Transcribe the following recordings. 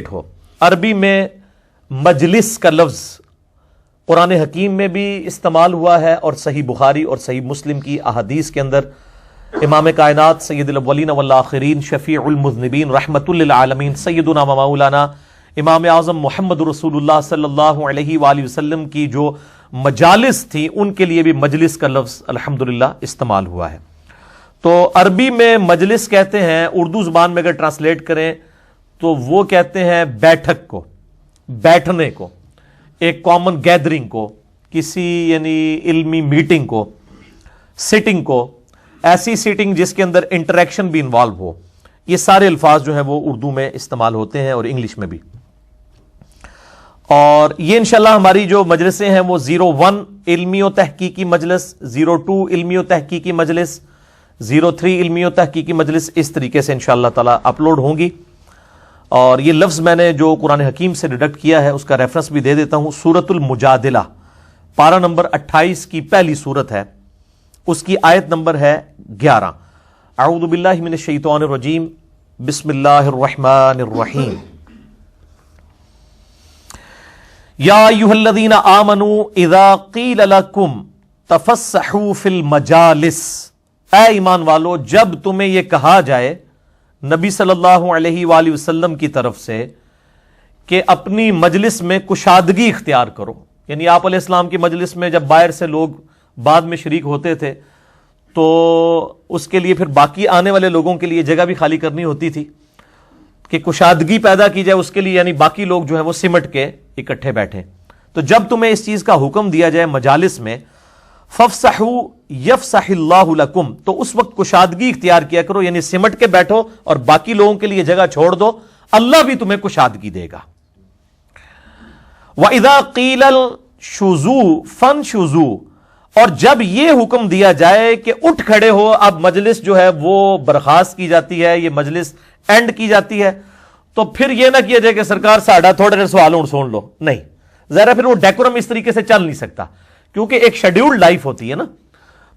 ہو. عربی میں مجلس کا لفظ قرآن حکیم میں بھی استعمال ہوا ہے اور صحیح بخاری اور صحیح مسلم کی احادیث کے اندر امام کائنات سید الاولین والآخرین شفیع المذنبین رحمت للعالمین سیدنا و مولانا امام اعظم محمد رسول اللہ صلی اللہ علیہ وآلہ وسلم کی جو مجالس تھی ان کے لیے بھی مجلس کا لفظ الحمدللہ استعمال ہوا ہے. تو عربی میں مجلس کہتے ہیں، اردو زبان میں اگر ٹرانسلیٹ کریں تو وہ کہتے ہیں بیٹھک کو، بیٹھنے کو، ایک کامن گیدرنگ کو، کسی یعنی علمی میٹنگ کو، سٹنگ کو، ایسی سٹنگ جس کے اندر انٹریکشن بھی انوالو ہو. یہ سارے الفاظ جو ہیں وہ اردو میں استعمال ہوتے ہیں اور انگلش میں بھی. اور یہ انشاءاللہ ہماری جو مجلسیں ہیں وہ 01 علمی و تحقیقی مجلس، 02 علمی و تحقیقی مجلس، 03 علمی و تحقیقی مجلس اس طریقے سے انشاءاللہ تعالی اپلوڈ ہوں گی. اور یہ لفظ میں نے جو قرآن حکیم سے ڈیڈکٹ کیا ہے اس کا ریفرنس بھی دے دیتا ہوں. سورۃ المجادلہ پارہ نمبر 28 کی پہلی سورت ہے، اس کی آیت نمبر ہے 11. اعوذ باللہ من الشیطان الرجیم، بسم اللہ الرحمن الرحیم. یا ایھا الذین آمنوا اذا قیل لکم تفسحوا فی المجالس، اے ایمان والو جب تمہیں یہ کہا جائے نبی صلی اللہ علیہ وآلہ وسلم کی طرف سے کہ اپنی مجلس میں کشادگی اختیار کرو، یعنی آپ علیہ السلام کی مجلس میں جب باہر سے لوگ بعد میں شریک ہوتے تھے تو اس کے لیے پھر باقی آنے والے لوگوں کے لیے جگہ بھی خالی کرنی ہوتی تھی کہ کشادگی پیدا کی جائے اس کے لیے، یعنی باقی لوگ جو ہیں وہ سمٹ کے اکٹھے بیٹھے. تو جب تمہیں اس چیز کا حکم دیا جائے مجالس میں، فَافْسَحُوا يَفْسَحِ اللَّهُ لَكُمْ، تو اس وقت کشادگی اختیار کیا کرو، یعنی سمٹ کے بیٹھو اور باقی لوگوں کے لیے جگہ چھوڑ دو، اللہ بھی تمہیں کشادگی دے گا. وَإِذَا قِيلَ الشُّزُوا فَانشُزُوا، اور جب یہ حکم دیا جائے کہ اٹھ کھڑے ہو، اب مجلس جو ہے وہ برخاست کی جاتی ہے، یہ مجلس اینڈ کی جاتی ہے، تو پھر یہ نہ کیا جائے کہ سرکار ساڑھا تھوڑے دیر سوال سن لو، نہیں، ذرا پھر وہ ڈیکورم اس طریقے سے چل نہیں سکتا کیونکہ ایک شیڈیولڈ لائف ہوتی ہے نا.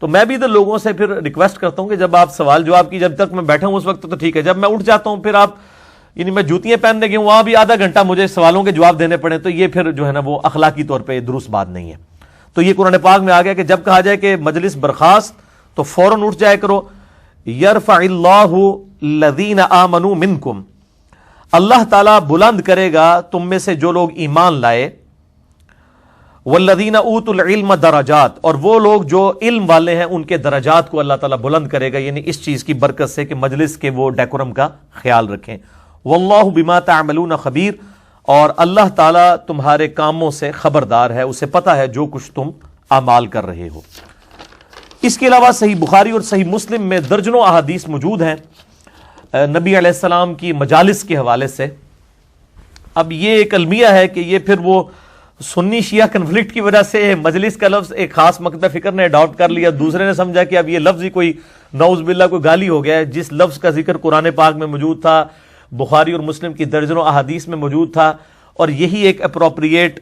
تو میں بھی ادھر لوگوں سے پھر ریکویسٹ کرتا ہوں کہ جب آپ سوال جواب کی، جب تک میں بیٹھا ہوں اس وقت تو ٹھیک ہے، جب میں اٹھ جاتا ہوں پھر آپ یعنی میں جوتیاں پہننے گیا ہوں وہاں بھی آدھا گھنٹہ مجھے سوالوں کے جواب دینے پڑے، تو یہ پھر جو ہے نا وہ اخلاقی طور پہ درست بات نہیں ہے. تو یہ قرآن پاک میں آ گیا کہ جب کہا جائے کہ مجلس برخاست تو فوراً اٹھ جائے کرو. یرفع اللہ الذین آمنوا منکم، اللہ تعالیٰ بلند کرے گا تم میں سے جو لوگ ایمان لائے، والذین اوتوا العلم درجات، اور وہ لوگ جو علم والے ہیں ان کے درجات کو اللہ تعالیٰ بلند کرے گا، یعنی اس چیز کی برکت سے کہ مجلس کے وہ ڈیکورم کا خیال رکھیں. واللہ بما تعملون خبیر، اور اللہ تعالیٰ تمہارے کاموں سے خبردار ہے، اسے پتہ ہے جو کچھ تم اعمال کر رہے ہو. اس کے علاوہ صحیح بخاری اور صحیح مسلم میں درجنوں احادیث موجود ہیں نبی علیہ السلام کی مجالس کے حوالے سے. اب یہ ایک المیہ ہے کہ یہ پھر وہ سنی شیعہ کنفلکٹ کی وجہ سے مجلس کا لفظ ایک خاص مکتب فکر نے اڈاپٹ کر لیا، دوسرے نے سمجھا کہ اب یہ لفظ ہی کوئی نعوذ باللہ کوئی گالی ہو گیا ہے. جس لفظ کا ذکر قرآن پاک میں موجود تھا، بخاری اور مسلم کی درجنوں احادیث میں موجود تھا، اور یہی ایک اپروپریٹ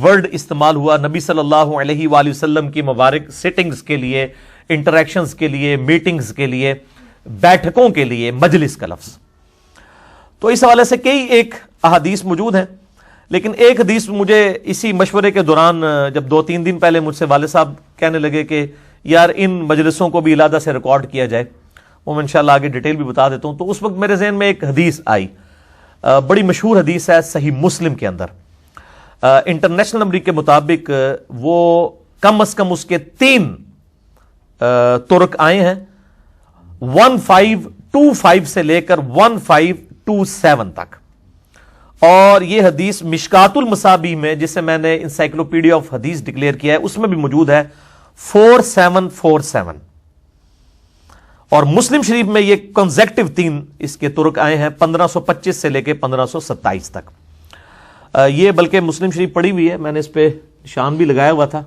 ورڈ استعمال ہوا نبی صلی اللہ علیہ وآلہ وسلم کی مبارک سٹنگز کے لیے، انٹریکشنز کے لیے، میٹنگز کے لیے، بیٹھکوں کے لیے مجلس کا لفظ. تو اس حوالے سے کئی ایک احادیث موجود ہیں، لیکن ایک حدیث مجھے اسی مشورے کے دوران جب 2-3 دن پہلے مجھ سے والد صاحب کہنے لگے کہ یار ان مجلسوں کو بھی علیحدہ سے ریکارڈ کیا جائے، وہ میں انشاءاللہ آگے ڈیٹیل بھی بتا دیتا ہوں. تو اس وقت میرے ذہن میں ایک حدیث آئی، بڑی مشہور حدیث ہے صحیح مسلم کے اندر. انٹرنیشنل نمبر کے مطابق وہ کم از کم اس کے 3 طرق آئے ہیں، 1525 سے لے کر 1527 تک. اور یہ حدیث مشکات المصابیح میں، جسے میں نے انسائکلوپیڈیا آف حدیث ڈکلیئر کیا ہے، اس میں بھی موجود ہے 4747. اور مسلم شریف میں یہ کنزیکٹو 3 اس کے طرق آئے ہیں 1525 سے لے کے 1527 تک. یہ بلکہ مسلم شریف پڑھی ہوئی ہے، میں نے اس پہ نشان بھی لگایا ہوا تھا،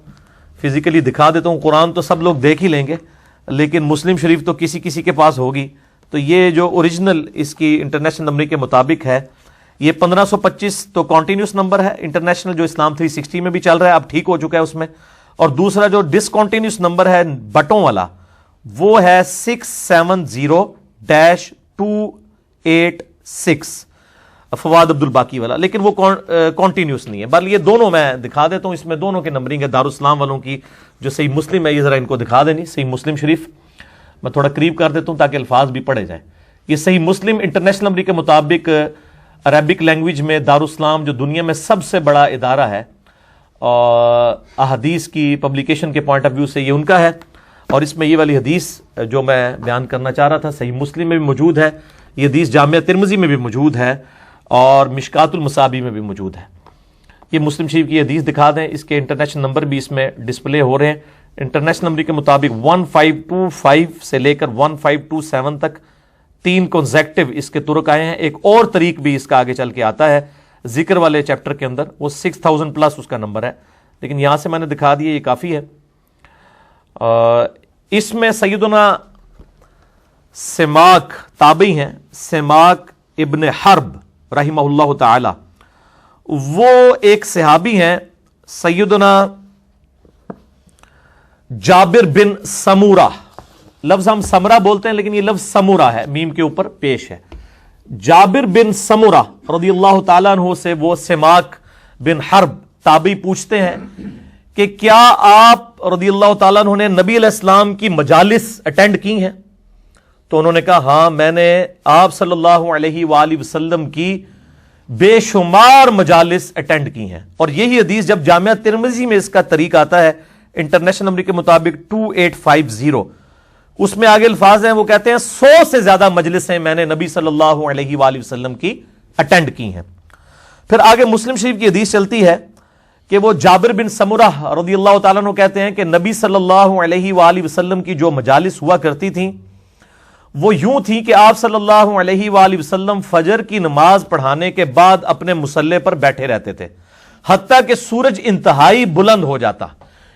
فزیکلی دکھا دیتا ہوں. قرآن تو سب لوگ دیکھ ہی لیں گے لیکن مسلم شریف تو کسی کسی کے پاس ہوگی. تو یہ جو اوریجنل اس کی انٹرنیشنل نمبر کے مطابق ہے، یہ 1525 تو کنٹینیوس نمبر ہے، انٹرنیشنل جو اسلام 360 میں بھی چل رہا ہے، اب ٹھیک ہو چکا ہے اس میں. اور دوسرا جو ڈسکنٹینیوس نمبر ہے بٹوں والا، وہ ہے 670-286. فواد عبد الباقی والا، لیکن وہ کانٹینیوس نہیں ہے. بہرحال یہ دونوں میں دکھا دیتا ہوں، اس میں دونوں کی نمبرنگ ہے. دارالاسلام والوں کی جو صحیح مسلم ہے یہ ذرا ان کو دکھا دینی. صحیح مسلم شریف میں تھوڑا قریب کر دیتا ہوں تاکہ الفاظ بھی پڑھے جائیں. یہ صحیح مسلم انٹرنیشنل نمبر کے مطابق عربک لینگویج میں دارالاسلام جو دنیا میں سب سے بڑا ادارہ ہے اور احادیث کی پبلیکیشن کے پوائنٹ آف ویو سے یہ ان کا ہے. اور اس میں یہ والی حدیث جو میں بیان کرنا چاہ رہا تھا صحیح مسلم میں بھی موجود ہے، یہ حدیث جامعہ ترمذی میں بھی موجود ہے اور مشکات المصابیح میں بھی موجود ہے. یہ مسلم شریف کی حدیث دکھا دیں، اس کے انٹرنیشنل نمبر بھی اس میں ڈسپلے ہو رہے ہیں. انٹرنیشنل نمبر کے مطابق 1525 سے لے کر 1527 تک 3 کنزیکٹیو اس کے ترک آئے ہیں. ایک اور طریق بھی اس کا آگے چل کے آتا ہے ذکر والے چیپٹر کے اندر، وہ 6000 پلس اس کا نمبر ہے، لیکن یہاں سے میں نے دکھا دیا، یہ کافی ہے. اس میں سیدنا سماک تابعی ہیں، سماک ابن حرب رحمہ اللہ تعالی، وہ ایک صحابی ہیں سیدنا جابر بن سمورہ. لفظ ہم سمرہ بولتے ہیں لیکن یہ لفظ سمورہ ہے، میم کے اوپر پیش ہے. جابر بن سمورہ رضی اللہ تعالیٰ عنہ سے وہ سماک بن حرب تابعی پوچھتے ہیں کہ کیا آپ رضی اللہ تعالیٰ عنہ نے نبی علیہ السلام کی مجالس اٹینڈ کی ہیں؟ تو انہوں نے کہا ہاں، میں نے آپ صلی اللہ علیہ وآلہ وسلم کی بے شمار مجالس اٹینڈ کی ہیں. اور یہی حدیث جب جامعہ ترمذی میں اس کا طریق آتا ہے انٹرنیشنل نمبر کے مطابق 2850، اس میں آگے الفاظ ہیں، وہ کہتے ہیں 100 سے زیادہ مجلسیں میں نے نبی صلی اللہ علیہ وآلہ وسلم کی اٹینڈ کی ہیں. پھر آگے مسلم شریف کی حدیث چلتی ہے کہ وہ جابر بن سمورہ رضی اللہ تعالیٰ عنہ کہتے ہیں کہ نبی صلی اللہ علیہ وآلہ وسلم کی جو مجالس ہوا کرتی تھیں وہ یوں تھی کہ آپ صلی اللہ علیہ وآلہ وسلم فجر کی نماز پڑھانے کے بعد اپنے مصلے پر بیٹھے رہتے تھے حتیٰ کہ سورج انتہائی بلند ہو جاتا.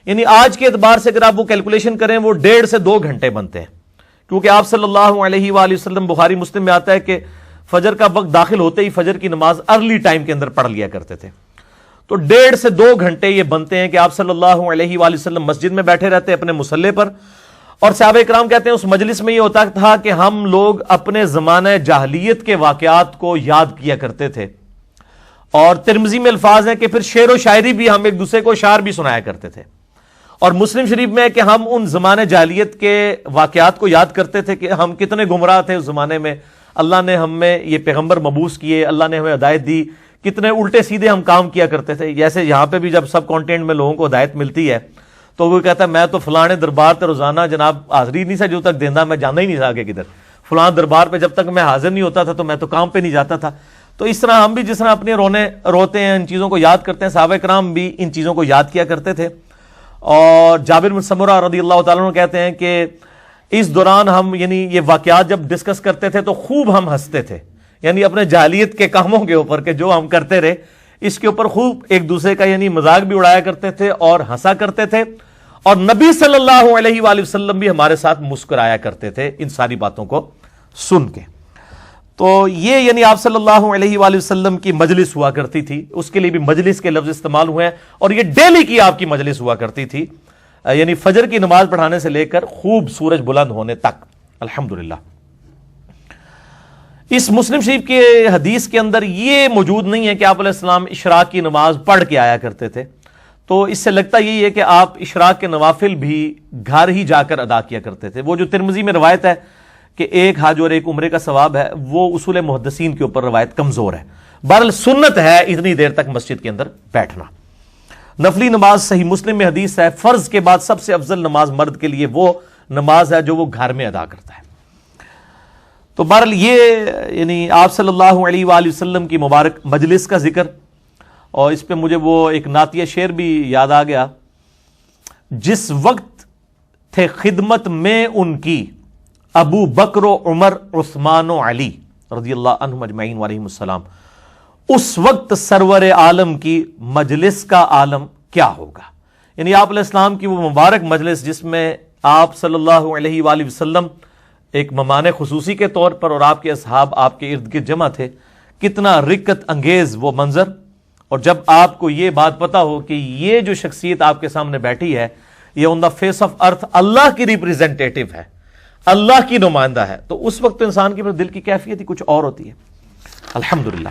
یعنی آج کے اعتبار سے اگر آپ وہ کیلکولیشن کریں وہ 1.5 سے 2 گھنٹے بنتے ہیں، کیونکہ آپ صلی اللہ علیہ وآلہ وسلم بخاری مسلم میں آتا ہے کہ فجر کا وقت داخل ہوتے ہی فجر کی نماز ارلی ٹائم کے اندر پڑھ لیا کرتے تھے. تو 1.5 سے 2 گھنٹے یہ بنتے ہیں کہ آپ صلی اللہ علیہ وآلہ وسلم مسجد میں بیٹھے رہتے اپنے مصلے پر. اور صحابہ کرام کہتے ہیں اس مجلس میں یہ ہوتا تھا کہ ہم لوگ اپنے زمانہ جاہلیت کے واقعات کو یاد کیا کرتے تھے. اور ترمذی میں الفاظ ہیں کہ پھر شعر و شاعری بھی ہم ایک دوسرے کو اشعار بھی سنایا کرتے تھے. اور مسلم شریف میں کہ ہم ان زمانہ جاہلیت کے واقعات کو یاد کرتے تھے کہ ہم کتنے گمراہ تھے اس زمانے میں، اللہ نے ہم میں یہ پیغمبر مبعوث کیے، اللہ نے ہمیں ہدایت دی، کتنے الٹے سیدھے ہم کام کیا کرتے تھے. جیسے یہاں پہ بھی جب سب کانٹینٹ میں لوگوں کو ہدایت ملتی ہے تو وہ کہتا ہے میں تو فلانے دربار تے روزانہ جناب حاضری نہیں سا جو تک دینا، میں جانا ہی نہیں تھا آگے کدھر، فلاں دربار پہ جب تک میں حاضر نہیں ہوتا تھا تو میں تو کام پہ نہیں جاتا تھا. تو اس طرح ہم بھی جس طرح اپنے روتے ہیں، ان چیزوں کو یاد کرتے ہیں، صحابہ کرام بھی ان چیزوں کو یاد کیا کرتے تھے. اور جابر بن سمورہ رضی اللہ تعالیٰ عنہ کہتے ہیں کہ اس دوران ہم یعنی یہ واقعات جب ڈسکس کرتے تھے تو خوب ہم ہنستے تھے، یعنی اپنے جاہلیت کے کاموں کے اوپر کہ جو ہم کرتے رہے اس کے اوپر خوب ایک دوسرے کا یعنی مذاق بھی اڑایا کرتے تھے اور ہنسا کرتے تھے. اور نبی صلی اللہ علیہ وآلہ وسلم بھی ہمارے ساتھ مسکرایا کرتے تھے ان ساری باتوں کو سن کے. تو یہ یعنی آپ صلی اللہ علیہ وآلہ وسلم کی مجلس ہوا کرتی تھی، اس کے لیے بھی مجلس کے لفظ استعمال ہوئے ہیں. اور یہ ڈیلی کی آپ کی مجلس ہوا کرتی تھی، یعنی فجر کی نماز پڑھانے سے لے کر خوب سورج بلند ہونے تک. الحمدللہ اس مسلم شریف کے حدیث کے اندر یہ موجود نہیں ہے کہ آپ علیہ السلام اشراق کی نماز پڑھ کے آیا کرتے تھے. تو اس سے لگتا یہی ہے کہ آپ اشراق کے نوافل بھی گھر ہی جا کر ادا کیا کرتے تھے. وہ جو ترمذی میں روایت ہے کہ ایک حج اور ایک عمرے کا ثواب ہے، وہ اصول محدثین کے اوپر روایت کمزور ہے. بہرحال سنت ہے اتنی دیر تک مسجد کے اندر بیٹھنا. نفلی نماز صحیح مسلم میں حدیث ہے فرض کے بعد سب سے افضل نماز مرد کے لیے وہ نماز ہے جو وہ گھر میں ادا کرتا ہے. تو بہرحال یہ یعنی آپ صلی اللہ علیہ وآلہ وسلم کی مبارک مجلس کا ذکر. اور اس پہ مجھے وہ ایک نعتیہ شعر بھی یاد آ گیا، جس وقت تھے خدمت میں ان کی ابو بکر و عمر عثمان و علی رضی اللہ عنہم اجمعین وعلیہم السلام، اس وقت سرور عالم کی مجلس کا عالم کیا ہوگا. یعنی آپ علیہ السلام کی وہ مبارک مجلس جس میں آپ صلی اللہ علیہ وآلہ وسلم ایک مہمان خصوصی کے طور پر اور آپ کے اصحاب آپ کے ارد گرد جمع تھے، کتنا رکت انگیز وہ منظر. اور جب آپ کو یہ بات پتا ہو کہ یہ جو شخصیت آپ کے سامنے بیٹھی ہے یہ آن دا فیس آف ارتھ اللہ کی ریپریزنٹیٹو ہے، اللہ کی نمائندہ ہے، تو اس وقت انسان کی دل کی کیفیت ہی کچھ اور ہوتی ہے. الحمدللہ.